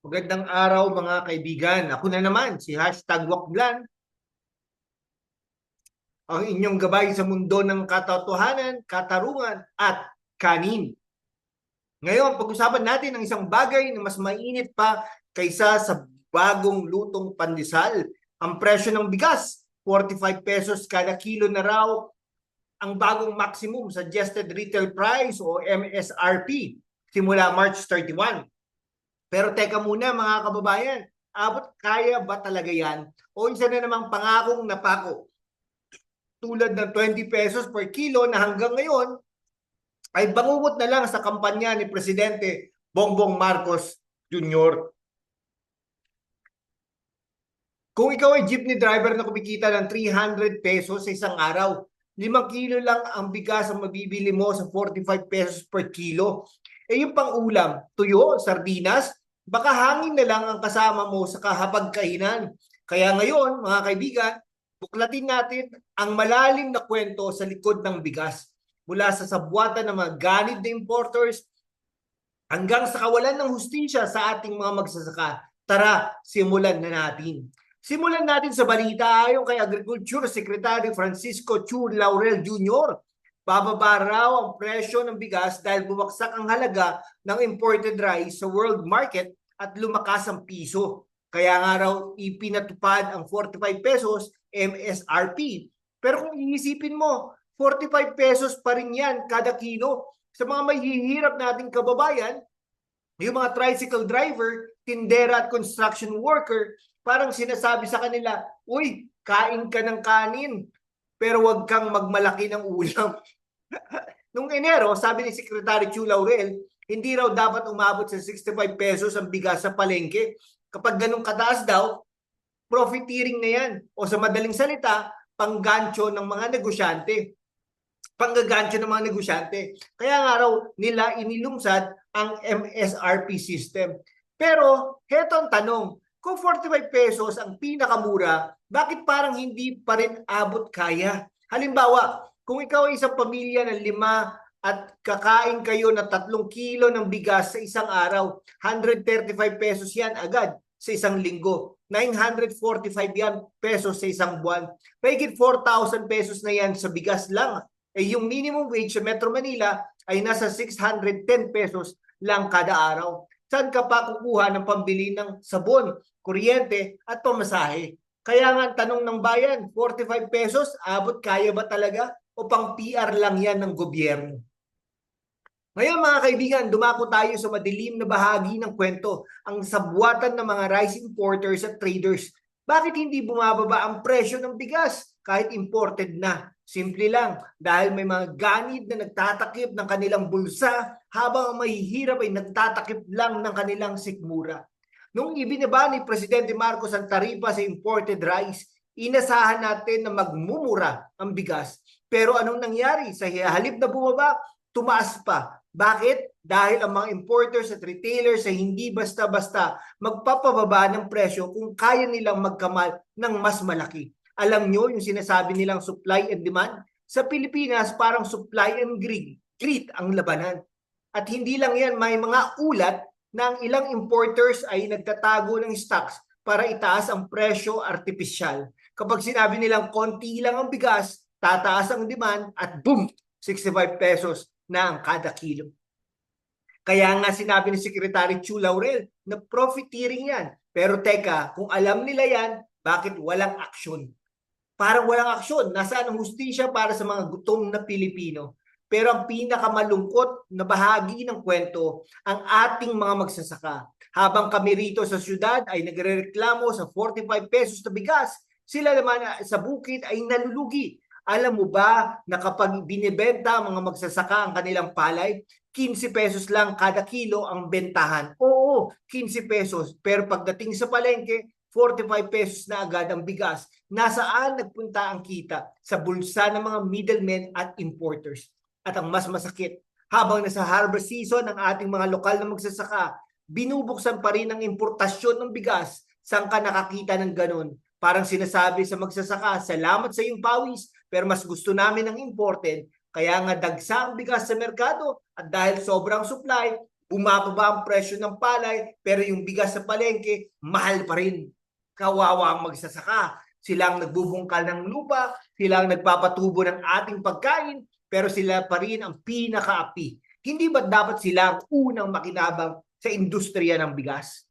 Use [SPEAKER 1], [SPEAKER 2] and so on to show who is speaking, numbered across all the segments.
[SPEAKER 1] Magandang araw mga kaibigan. Ako na naman si #Wakblan, ang inyong gabay sa mundo ng katotohanan, katarungan at kanin. Ngayon, pag-usapan natin ang isang bagay na mas mainit pa kaysa sa bagong lutong pandesal. Ang presyo ng bigas, 45 pesos kada kilo na raw ang bagong maximum suggested retail price o MSRP simula March 31. Pero teka muna mga kababayan, kaya ba talaga yan? O isa na namang pangakong napako tulad ng 20 pesos per kilo na hanggang ngayon ay bangungot na lang sa kampanya ni Presidente Bongbong Marcos Jr. Kung ikaw ay jeepney driver na kumikita ng 300 pesos sa isang araw, 5 kilo lang ang bigas ang mabibili mo sa 45 pesos per kilo. Yung pang-ulam, tuyo, sardinas, baka hangin na lang ang kasama mo sa kahapagkainan. Kaya ngayon, mga kaibigan, buklatin natin ang malalim na kwento sa likod ng bigas. Mula sa sabwatan ng mga ganid na importers hanggang sa kawalan ng hustisya sa ating mga magsasaka. Tara, simulan na natin. Simulan natin sa balita ayon kay Agriculture Secretary Francisco Chu Laurel Jr. Bababa raw ang presyo ng bigas dahil bumagsak ang halaga ng imported rice sa world market at lumakas ang piso. Kaya nga raw ipinatupad ang 45 pesos MSRP. Pero kung iisipin mo, 45 pesos pa rin yan kada kilo. Sa mga mahihirap nating kababayan, yung mga tricycle driver, tindera at construction worker, parang sinasabi sa kanila, uy, kain ka ng kanin, pero wag kang magmalaki ng ulam. Nung Enero, sabi ni Secretary Chu Laurel, hindi raw dapat umabot sa 65 pesos ang bigas sa palengke. Kapag ganun kataas daw, profiteering na yan. O sa madaling salita, panggancho ng mga negosyante. Panggagancho ng mga negosyante. Kaya nga raw nila inilungsad ang MSRP system. Pero, heto ang tanong, kung 45 pesos ang pinakamura, bakit parang hindi pa rin abot kaya? Halimbawa, kung ikaw ay isang pamilya ng 5 at kakain kayo ng 3 kilo ng bigas sa isang araw, 135 pesos yan agad sa isang linggo. 945 yan pesos sa isang buwan. Mahigit 4,000 pesos na yan sa bigas lang. Yung minimum wage sa Metro Manila ay nasa 610 pesos lang kada araw. Saan ka pa kukuha ng pambili ng sabon, kuryente at pamasahe? Kaya nga tanong ng bayan, 45 pesos, abot kaya ba talaga? O pang PR lang yan ng gobyerno? Ngayon mga kaibigan, dumako tayo sa madilim na bahagi ng kwento, ang sabwatan ng mga rice importers at traders. Bakit hindi bumababa ang presyo ng bigas kahit imported na? Simple lang, dahil may mga ganid na nagtatakip ng kanilang bulsa habang ang mahihirap ay nagtatakip lang ng kanilang sikmura. Nung ibinaba ni Presidente Marcos ang taripa sa imported rice, inasahan natin na magmumura ang bigas. Pero anong nangyari? Sa halip na bumaba, tumaas pa. Bakit? Dahil ang mga importers at retailers ay hindi basta-basta magpapababa ng presyo kung kaya nilang magkamal ng mas malaki. Alam nyo yung sinasabi nilang supply and demand? Sa Pilipinas, parang supply and greed ang labanan. At hindi lang yan, may mga ulat na ang ilang importers ay nagtatago ng stocks para itaas ang presyo artipisyal. Kapag sinabi nilang konti lang ang bigas, tataas ang demand at boom, 65 pesos na ang kada kilo. Kaya nga sinabi ni Secretary Chu Laurel na profiteering yan. Pero teka, kung alam nila yan, bakit walang aksyon? Parang walang aksyon. Nasaan ang hustisya para sa mga gutom na Pilipino? Pero ang pinakamalungkot na bahagi ng kwento, ang ating mga magsasaka. Habang kami rito sa syudad ay nagrereklamo sa 45 pesos na bigas, sila naman sa bukid ay nalulugi. Alam mo ba na kapag binibenta mga magsasaka ang kanilang palay, 15 pesos lang kada kilo ang bentahan? Oo, 15 pesos. Pero pagdating sa palengke, 45 pesos na agad ang bigas. Nasaan nagpunta ang kita? Sa bulsa ng mga middlemen at importers. At ang mas masakit, habang nasa harvest season ang ating mga lokal na magsasaka, binubuksan pa rin ang importasyon ng bigas. Saan ka nakakita ng ganun? Parang sinasabi sa magsasaka, salamat sa iyong pawis, pero mas gusto namin ng imported. Kaya nga dagsa ang bigas sa merkado at dahil sobrang supply, bumababa ang presyo ng palay, pero yung bigas sa palengke, mahal pa rin. Kawawa ang magsasaka. Sila ang nagbubungkal ng lupa, sila ang nagpapatubo ng ating pagkain, pero sila pa rin ang pinakaapi. Hindi ba dapat sila ang unang makinabang sa industriya ng bigas?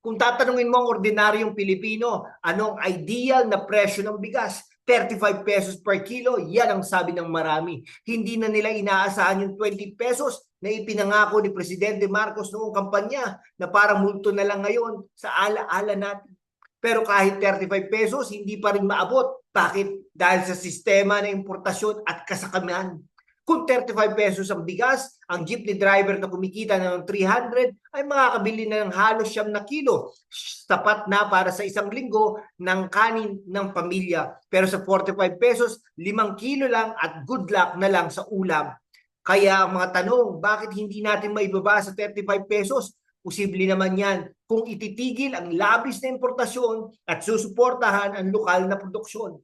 [SPEAKER 1] Kung tatanungin mo ang ordinaryong Pilipino, anong ideal na presyo ng bigas? 35 pesos per kilo, yan ang sabi ng marami. Hindi na nila inaasahan yung 20 pesos na ipinangako ni Presidente Marcos noong kampanya na parang multo na lang ngayon sa ala-ala natin. Pero kahit 35 pesos, hindi pa rin maabot. Bakit? Dahil sa sistema ng importasyon at kasakaman. Kung 35 pesos ang bigas, ang jeepney driver na kumikita ng 300 ay makakabili na ng halos 9 na kilo. Sapat na para sa isang linggo ng kanin ng pamilya. Pero sa 45 pesos, 5 kilo lang at good luck na lang sa ulam. Kaya ang mga tanong, bakit hindi natin maibaba sa 35 pesos? Posible naman yan kung ititigil ang labis na importasyon at susuportahan ang lokal na produksyon.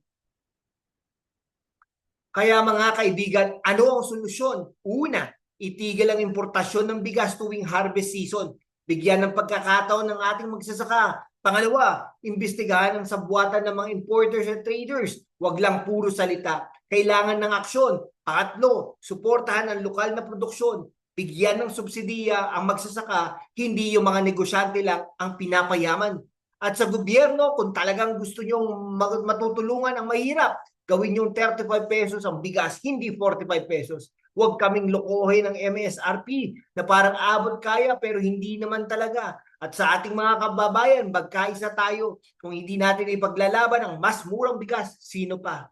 [SPEAKER 1] Kaya mga kaibigan, ano ang solusyon? Una, itigil ang importasyon ng bigas tuwing harvest season. Bigyan ng pagkakataon ng ating magsasaka. Pangalawa, imbestigahan ang sabwatan ng mga importers at traders. Huwag lang puro salita. Kailangan ng aksyon. Pangatlo, suportahan ang lokal na produksyon. Bigyan ng subsidiya ang magsasaka, hindi yung mga negosyante lang ang pinapayaman. At sa gobyerno, kung talagang gusto nyong matutulungan ang mahirap, gawin yung 35 pesos ang bigas, hindi 45 pesos. Huwag kaming lokohin ng MSRP na parang abot kaya pero hindi naman talaga. At sa ating mga kababayan, magkaisa tayo. Kung hindi natin ipaglalaban ang mas murang bigas, sino pa?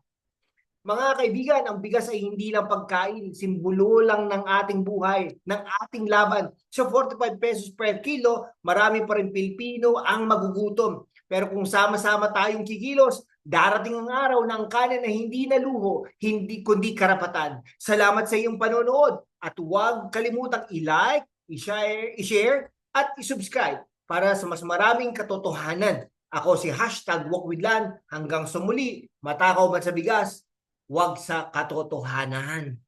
[SPEAKER 1] Mga kaibigan, ang bigas ay hindi lang pagkain, simbolo lang ng ating buhay, ng ating laban. Sa 45 pesos per kilo, marami pa rin Pilipino ang magugutom. Pero kung sama-sama tayong kikilos, darating ang araw ng kanin na hindi na luho, hindi kundi karapatan. Salamat sa iyong panonood at huwag kalimutang i-like, i-share at i-subscribe para sa mas maraming katotohanan. Ako si #WalkWithLan. Hanggang sa muli, matakaw man sa bigas, huwag sa katotohanan.